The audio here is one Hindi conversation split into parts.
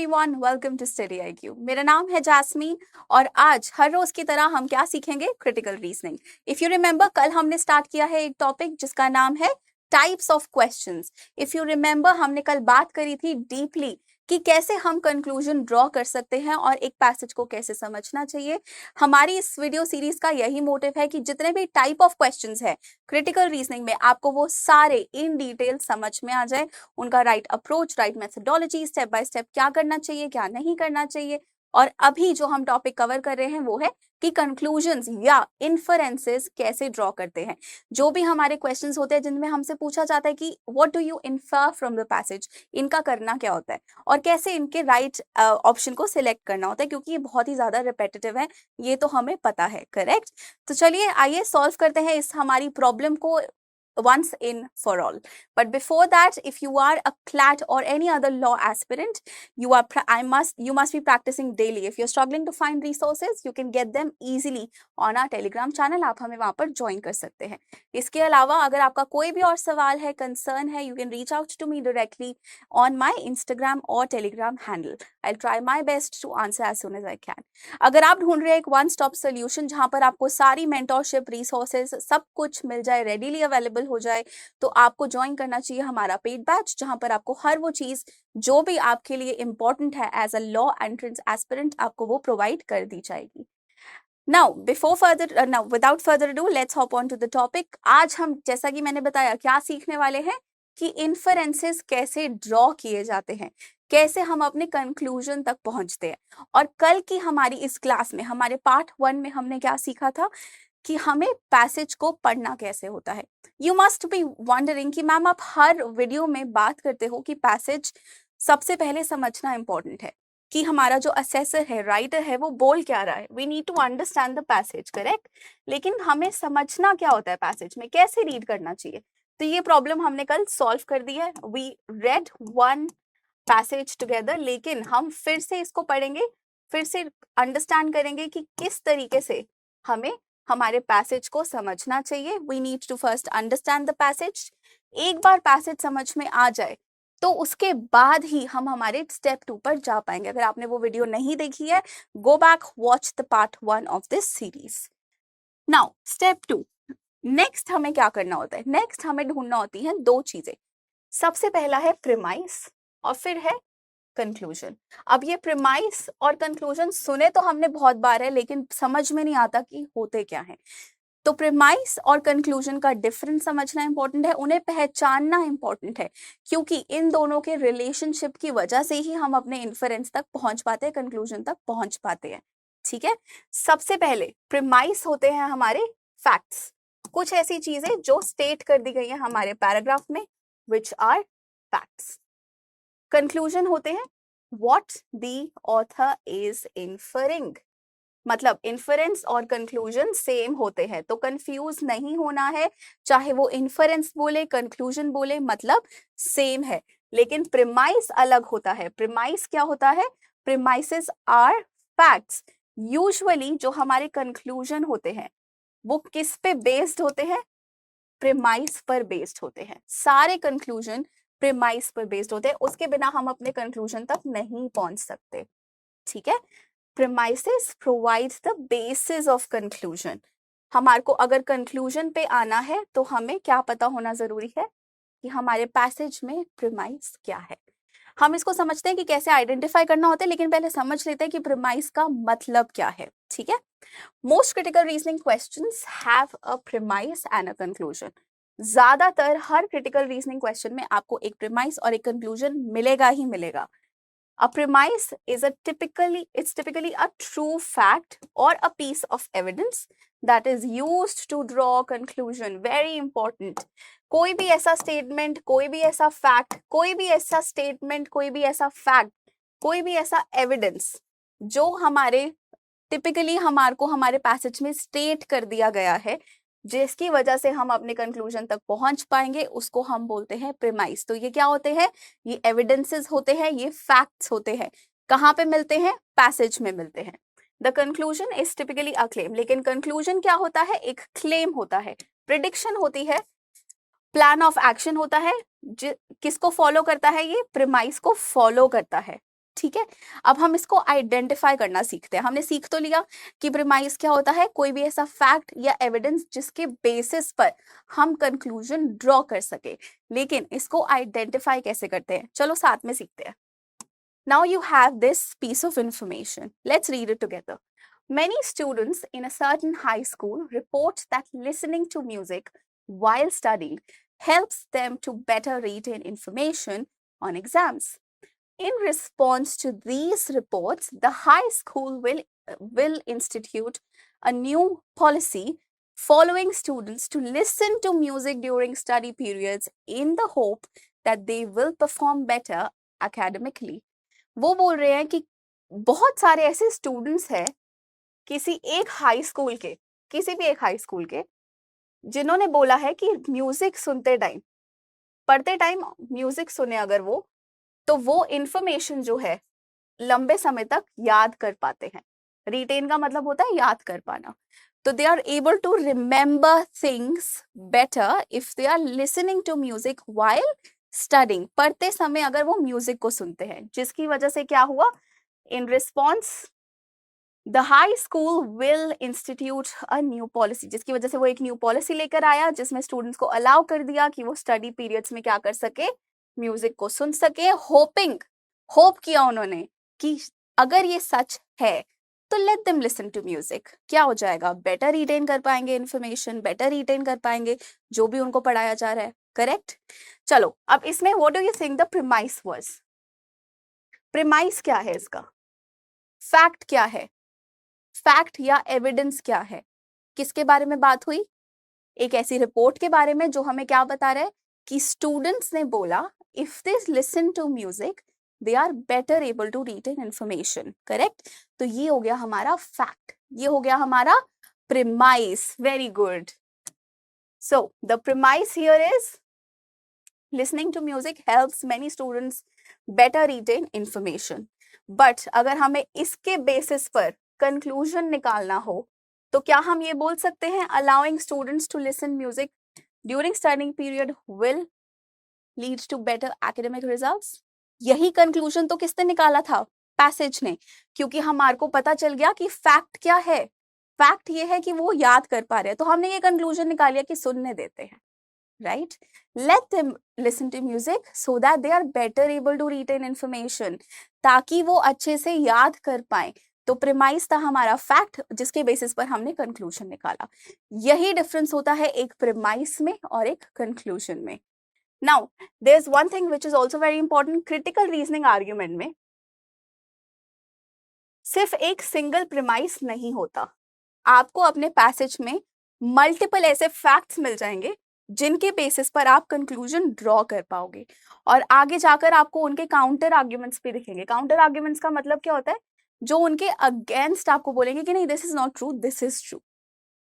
Everyone, welcome to study IQ। मेरा नाम है जास्मीन और आज हर रोज की तरह हम क्या सीखेंगे? Critical reasoning. If you remember, कल हमने स्टार्ट किया है एक टॉपिक जिसका नाम है types of questions. If you remember, हमने कल बात करी थी डीपली कि कैसे हम कंक्लूजन ड्रॉ कर सकते हैं और एक पैसेज को कैसे समझना चाहिए। हमारी इस वीडियो सीरीज का यही मोटिव है कि जितने भी टाइप ऑफ क्वेश्चंस है क्रिटिकल रीजनिंग में, आपको वो सारे इन डिटेल समझ में आ जाए, उनका right approach, right methodology, step by step क्या करना चाहिए, क्या नहीं करना चाहिए। और अभी जो हम टॉपिक कवर कर रहे हैं वो है कि कंक्लूजन्स या इन्फरेंसेस कैसे ड्रॉ करते हैं। जो भी हमारे क्वेश्चंस होते हैं जिनमें हमसे पूछा जाता है कि what do you infer from the passage, इनका करना क्या होता है और कैसे इनके राइट ऑप्शन को सिलेक्ट करना होता है, क्योंकि ये बहुत ही ज्यादा रिपीटेटिव है, ये तो हमें पता है, करेक्ट। तो चलिए आइए सॉल्व करते हैं इस हमारी प्रॉब्लम को once in for all. But before that, if you are a CLAT or any other law aspirant, you must be practicing daily. If you're struggling to find resources, you can get them easily on our Telegram channel. आप हमें वहाँ पर join कर सकते हैं। इसके अलावा अगर आपका कोई भी और सवाल है, concern है, you can reach out to me directly on my Instagram or Telegram handle. I'll try my best to answer as soon as I can. अगर आप ढूंढ रहे हैं एक वन स्टॉप सोल्यूशन जहां पर आपको सारी मेंटोरशिप, रिसोर्सेज, सब कुछ मिल जाए, रेडीली अवेलेबल हो जाए, तो आपको ज्वाइन करना चाहिए हमारा पेड बैच, जहां पर आपको हर वो चीज जो भी आपके लिए इंपॉर्टेंट है as a law entrance aspirant, आपको वो प्रोवाइड कर दी जाएगी। Now without further ado, let's hop on to the topic. आज हम, जैसा कि मैंने बताया, क्या सीखने वाले हैं कि इन्फरेंसेस कैसे ड्रॉ किए जाते हैं, कैसे हम अपने कंक्लूजन तक पहुंचते हैं। और कल की हमारी इस क्लास में, हमारे पार्ट 1 में हमने क्या सीखा था कि हमें पैसेज को पढ़ना कैसे होता है। यू मस्ट बी वंडरिंग कि मैम आप हर वीडियो में बात करते हो कि पैसेज सबसे पहले समझना इंपॉर्टेंट है, कि हमारा जो असेसर है, राइटर है, वो बोल क्या रहा है। We need to understand the passage, correct. लेकिन हमें समझना क्या होता है पैसेज में, कैसे रीड करना चाहिए। तो ये प्रॉब्लम हमने कल सॉल्व कर दी है। We read one passage together, लेकिन हम फिर से इसको पढ़ेंगे, फिर से अंडरस्टैंड करेंगे कि किस तरीके से हमें हमारे पैसेज को समझना चाहिए। We need to first understand the passage. एक बार पैसेज समझ में आ जाए तो उसके बाद ही हम हमारे स्टेप 2 पर जा पाएंगे। अगर आपने वो वीडियो नहीं देखी है, go back, watch the part 1 of this series. Now step 2, next हमें क्या करना होता है? नेक्स्ट हमें ढूंढना होती है दो चीजें। सबसे पहला है प्रीमाइस और फिर है कंक्लूजन। अब ये प्रीमाइस और कंक्लूजन सुने तो हमने बहुत बार है, लेकिन समझ में नहीं आता कि होते क्या है। तो प्रीमाइस और कंक्लूजन का डिफरेंस समझना इंपॉर्टेंट है, उन्हें पहचानना इंपॉर्टेंट है, क्योंकि इन दोनों के रिलेशनशिप की वजह से ही हम अपने इन्फरेंस तक पहुंच पाते हैं, कंक्लूजन तक पहुंच पाते हैं। ठीक है, सबसे पहले प्रीमाइस होते हैं हमारे फैक्ट्स, कुछ ऐसी चीजें जो स्टेट कर दी गई है हमारे पैराग्राफ में, विच आर फैक्ट्स। कंक्लूजन होते हैं व्हाट द ऑथर इज इन्फरिंग, मतलब इन्फरेंस और कंक्लूजन सेम होते हैं, तो कंफ्यूज नहीं होना है। चाहे वो इन्फरेंस बोले, कंक्लूजन बोले, मतलब सेम है। लेकिन प्रीमाइस अलग होता है। प्रीमाइस क्या होता है? Premises are facts. यूजुअली जो हमारे कंक्लूजन होते हैं वो किस पे बेस्ड होते हैं? प्रीमाइस पर बेस्ड होते हैं। सारे कंक्लूजन प्रीमाइस पर बेस्ड होते हैं, उसके बिना हम अपने कंक्लूजन तक नहीं पहुंच सकते। ठीक है, premises provides the basis of conclusion। हमारे को अगर कंक्लूजन पे आना है तो हमें क्या पता होना जरूरी है कि हमारे पैसेज में प्रीमाइस क्या है। हम इसको समझते हैं कि कैसे आइडेंटिफाई करना होता है, लेकिन पहले समझ लेते हैं कि प्रीमाइस का मतलब क्या है। ठीक है, most critical reasoning questions have a premise and a conclusion. ज्यादातर हर क्रिटिकल रीजनिंग क्वेश्चन में आपको एक प्रीमाइस और एक कंक्लूजन मिलेगा ही मिलेगा। A premise is typically a true fact or a piece of evidence that is used to draw a conclusion. Very important. कोई भी ऐसा statement, कोई भी ऐसा fact, कोई भी ऐसा statement, कोई भी ऐसा fact, कोई भी ऐसा evidence जो हमारे typically हमारे को हमारे passage में state कर दिया गया है, जिसकी वजह से हम अपने कंक्लूजन तक पहुंच पाएंगे, उसको हम बोलते हैं प्रीमाइस। तो ये क्या होते हैं? ये एविडेंसेस होते हैं, ये फैक्ट्स होते हैं। कहाँ पे मिलते हैं? पैसेज में मिलते हैं। The conclusion is typically a claim. लेकिन कंक्लूजन क्या होता है? एक क्लेम होता है, प्रिडिक्शन होती है, प्लान ऑफ एक्शन होता है। किसको फॉलो करता है? ये प्रीमाइस को फॉलो करता है। ठीक है, अब हम इसको आइडेंटिफाई करना सीखते हैं। हमने सीख तो लिया कि प्रीमाइस क्या होता है, कोई भी ऐसा फैक्ट या एविडेंस जिसके बेसिस पर हम कंक्लूजन ड्रॉ कर सके, लेकिन इसको आइडेंटिफाई कैसे करते हैं, चलो साथ में सीखते हैं। Now you have this piece of information. Let's read it together. Many students in a certain high school report that listening to music while studying helps them to better retain information on exams. In response to these reports, the high school will institute a new policy following students to listen to music during study periods in the hope that they will perform better academically. वो बोल रहे हैं कि बहुत सारे ऐसे स्टूडेंट्स हैं किसी एक हाई स्कूल के, किसी भी एक हाई स्कूल के, जिन्होंने बोला है कि म्यूजिक सुनते टाइम, पढ़ते टाइम म्यूजिक सुने अगर वो, तो वो इंफॉर्मेशन जो है लंबे समय तक याद कर पाते हैं। रिटेन का मतलब होता है याद कर पाना। तो they are able to remember things better if they are listening to music while studying. पढ़ते समय अगर वो म्यूजिक को सुनते हैं, जिसकी वजह से क्या हुआ, in response the high school will institute a new policy, जिसकी वजह से वो एक न्यू पॉलिसी लेकर आया जिसमें स्टूडेंट्स को अलाउ कर दिया कि वो स्टडी पीरियड्स में क्या कर सके, म्यूजिक को सुन सके। होप किया उन्होंने कि अगर ये सच है तो let them listen to music. क्या हो जाएगा, बेटर रिटेन कर पाएंगे इंफॉर्मेशन, बेटर रिटेन कर पाएंगे जो भी उनको पढ़ाया जा रहा है। करेक्ट। चलो अब इसमें what do you think the premise was? Premise क्या है इसका, फैक्ट क्या है, फैक्ट या एविडेंस क्या है, किसके बारे में बात हुई? एक ऐसी रिपोर्ट के बारे में जो हमें क्या बता रहा है कि स्टूडेंट्स ने बोला if they listen to music they are better able to retain information. Correct. तो ये हो गया हमारा फैक्ट, ये हो गया हमारा premise. Very good. So the premise here is listening to music helps many students better retain information. But अगर हमें इसके बेसिस पर कंक्लूजन निकालना हो तो क्या हम ये बोल सकते हैं allowing students to listen music during studying period will lead to better academic results? यही कंक्लूजन तो किसने निकाला था, पैसेज ने, क्योंकि हमारे को पता चल गया कि फैक्ट क्या है, फैक्ट ये है कि वो याद कर पा रहे हैं, तो हमने ये कंक्लूजन निकाल लिया कि सुनने देते हैं। right? Let them listen to music so that they are better able to retain information, ताकि वो अच्छे से याद कर पाए। तो प्रीमाइस था हमारा फैक्ट जिसके बेसिस पर हमने कंक्लूजन निकाला। यही डिफरेंस होता है एक प्रीमाइस में और एक कंक्लूजन में। Now there is one thing which is also very important, critical reasoning argument में सिर्फ एक सिंगल प्रीमाइस नहीं होता, आपको अपने पैसेज में मल्टीपल ऐसे फैक्ट्स मिल जाएंगे जिनके बेसिस पर आप कंक्लूजन ड्रॉ कर पाओगे, और आगे जाकर आपको उनके काउंटर आर्ग्यूमेंट्स भी दिखेंगे। काउंटर आर्ग्यूमेंट्स का मतलब क्या होता है, जो उनके अगेंस्ट आपको बोलेंगे कि नहीं this is not true, this is true,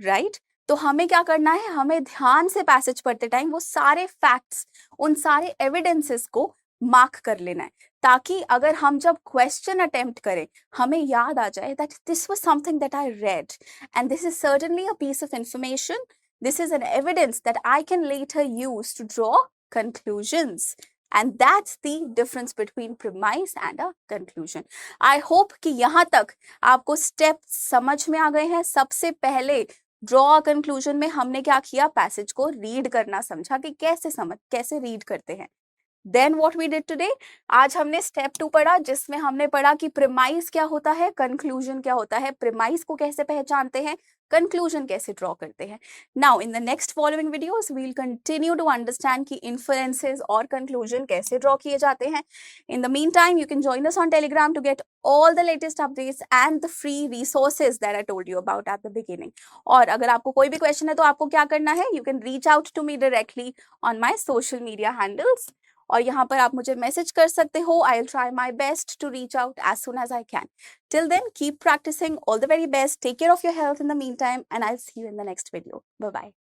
right. तो हमें क्या करना है, हमें ध्यान से पैसेज पढ़ते टाइम वो सारे फैक्ट्स, उन सारे एविडेंसेस को मार्क कर लेना है, ताकि अगर हम जब क्वेश्चन अटेम्प्ट करें हमें याद आ जाए that this was something that I read and this is certainly a piece of information, this is an evidence that I can later use to draw conclusions, and that's the difference between premise and a conclusion. I hope कि यहाँ तक आपको steps समझ में आ गए हैं। सबसे पहले draw a conclusion में हमने क्या किया, पैसेज को रीड करना समझा कि कैसे रीड करते हैं। Then what we did today, आज हमने स्टेप 2 पढ़ा जिसमें हमने पढ़ा कि प्रीमाइस क्या होता है, कंक्लूजन क्या होता है, प्रीमाइस को कैसे पहचानते हैं, कंक्लूजन कैसे ड्रॉ करते हैं। Now in the next following videos we will continue to understand कि इन्फरेंसेस और कंक्लूजन कैसे ड्रॉ किए जाते हैं। In the mean time you can join us on Telegram to get all the latest updates and the free resources that I told you about at the beginning. और अगर आपको कोई भी क्वेश्चन है तो आपको क्या करना है, you can reach out to me directly on my social media handles. और यहाँ पर आप मुझे मैसेज कर सकते हो। I'll try my best to reach out as soon as I can. Till then, keep practicing. All the very best. Take care of your health in the meantime, and I'll see you in the next video. Bye-bye.